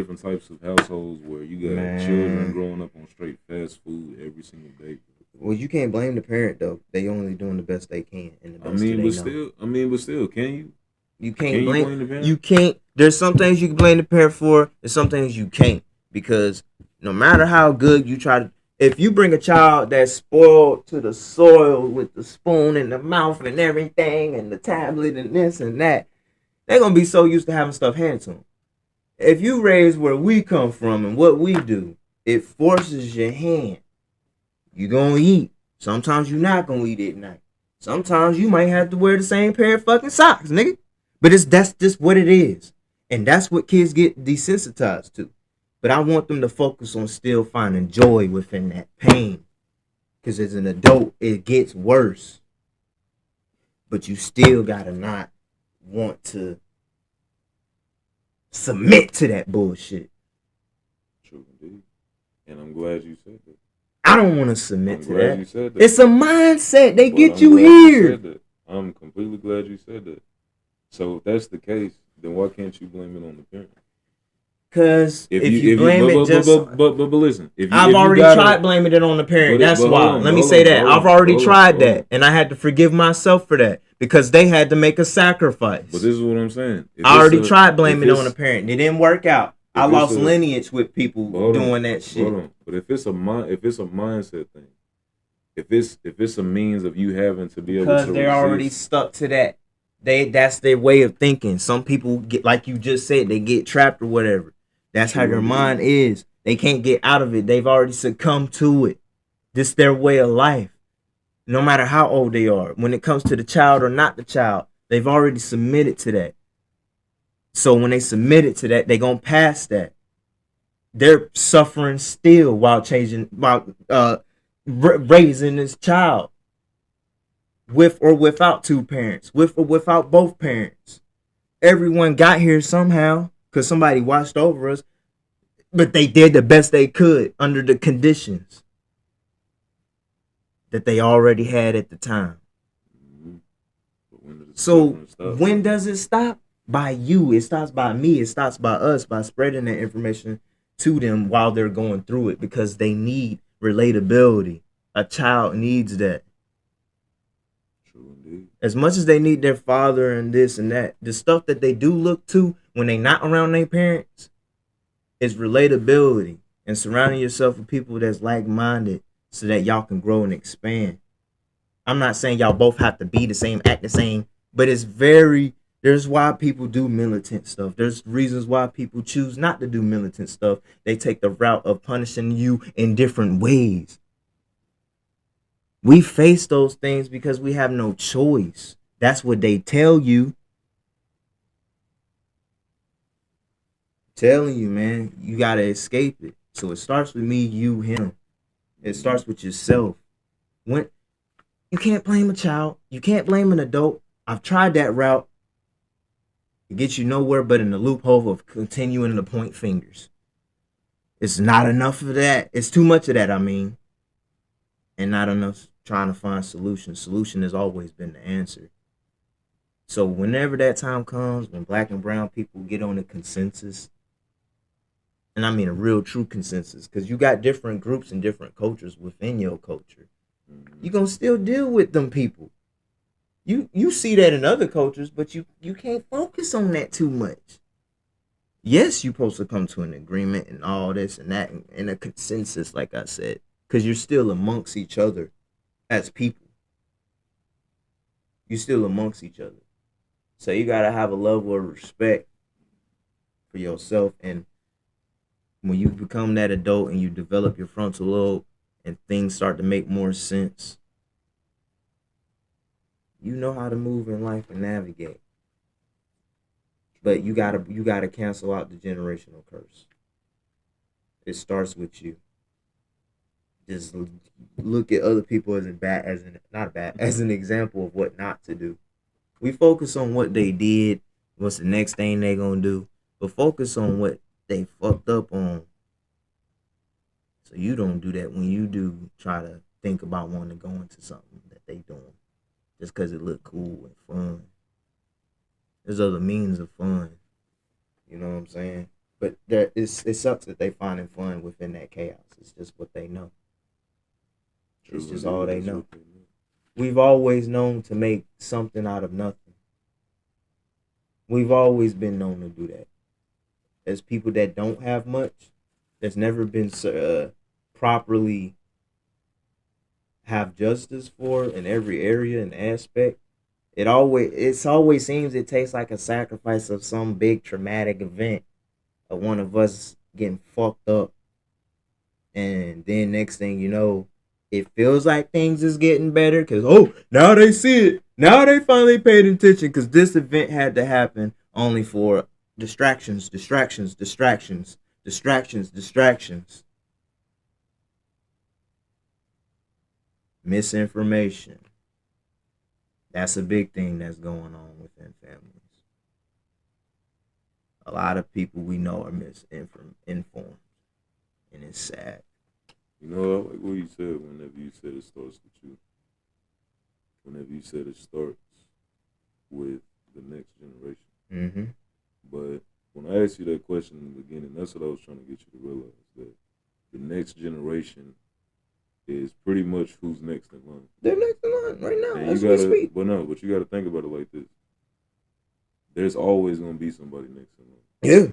different types of households where you got children Man. growing up on straight fast food every single day. Well, you can't blame the parent though. They only doing the best they can and the I best that mean, they but know. still, I mean, but still, can you? You Can can't you blame. blame the You parent? can't. There's some things you can blame the parent for. There's some things you can't because no matter how good you try to, if you bring a child that's spoiled to the soil with the spoon in the mouth and everything and the tablet and this and that, they're gonna be so used to having stuff handed to them. If you raise where we come from and what we do, it forces your hand. You gonna eat. Sometimes you're not gonna eat at night. Sometimes you might have to wear the same pair of fucking socks, nigga. But that's just what it is. And that's what kids get desensitized to. But I want them to focus on still finding joy within that pain. Because as an adult, it gets worse. But you still gotta not want to submit to that bullshit. True indeed. And I'm glad you said that. I don't want to submit I'm to glad that. you said that. It's a mindset. They But get I'm you glad you here. said that. I'm completely glad you said that. So if that's the case, then why can't you blame it on the parent? Cause if you If you blame it just, but listen, I've if you already gotta tried blaming it on the parent. That's but hold why. on, Let but me hold say on, but that. hold I've on, but already hold on, tried but hold that. on. And I had to forgive myself for that. Because they had to make a But sacrifice. this is what I'm saying. I already tried blaming it on the parent. It didn't work out. I if it's lost a lineage with people but hold on, doing that but hold shit. on. But if it's a mindset thing, if it's a means of you having to be able Because to they're already resist. stuck to that. That's their way of thinking. Some people get, like you just said, they get trapped or whatever. That's how True their indeed. mind is. They can't get out of it. They've already succumbed to it. This their way of life. No matter how old they are. When it comes to the child or not the child, they've already submitted to that. So when they submitted to that, they gonna pass that. They're suffering still while changing, while raising this child with or without two parents, with or without both parents. Everyone got here somehow because somebody watched over us, but they did the best they could under the conditions that they already had at the time. Mm-hmm. But when does it So stop? when does it stop? By you. It stops by me. It stops by us by spreading that information to them while they're going through it because they need relatability. A child needs that. True indeed. As much as they need their father and this and that, the stuff that they do look to when they not around their parents is relatability and surrounding yourself with people that's like minded so that y'all can grow and expand. I'm not saying y'all both have to be the same, act the same, but it's very there's why people do militant stuff. There's reasons why people choose not to do militant stuff. They take the route of punishing you in different ways. We face those things because we have no choice. That's what they tell you. Telling you, man, you gotta escape it. So it starts with me, you, him. It starts with yourself. When you can't blame a child, you can't blame an adult. I've tried that route. It gets you nowhere but in the loophole of continuing to point fingers. It's not enough of that. It's too much of that, I mean. And not enough trying to find solutions. Solution has always been the answer. So whenever that time comes, when black and brown people get on a consensus, and I mean a real true consensus, because you got different groups and different cultures within your culture, Mm-hmm. you gonna still deal with them people. You see that in other cultures, but you can't focus on that too much. Yes, you're supposed to come to an agreement and all this and that and a consensus, like I said, because you're still amongst each other as people. You're still amongst each other. So you gotta have a level of respect for yourself. And when you become that adult and you develop your frontal lobe and things start to make more sense, you know how to move in life and navigate. But you gotta cancel out the generational curse. It starts with you. Just look at other people as a bad as an not bad as an example of what not to do. We focus on what they did, what's the next thing they gonna do, but focus on what they fucked up on. So you don't do that when you do try to think about wanting to go into something that they doing just because it look cool and fun. There's other means of fun. You know what I'm saying? But it sucks that they finding fun within that chaos. It's just what they know. It's just all they know. We've always known to make something out of nothing. We've always been known to do that. As people that don't have much, that's never been properly have justice for in every area and aspect. It's always seems it takes like a sacrifice of some big traumatic event of one of us getting fucked up, and then next thing you know, it feels like things is getting better because now they see it, now they finally paid attention because this event had to happen only for distractions, distractions, distractions, distractions, distractions, misinformation. That's a big thing that's going on within families. A lot of people we know are misinformed, and it's sad. You know, I like what you said whenever you said it starts with you. Whenever you said it starts with the next generation. Mm-hmm. But when I asked you that question in the beginning, that's what I was trying to get you to realize, that the next generation is pretty much who's next in line. They're next in line right now. And you gotta, but you gotta think about it like this. There's always gonna be somebody next in line. Yeah.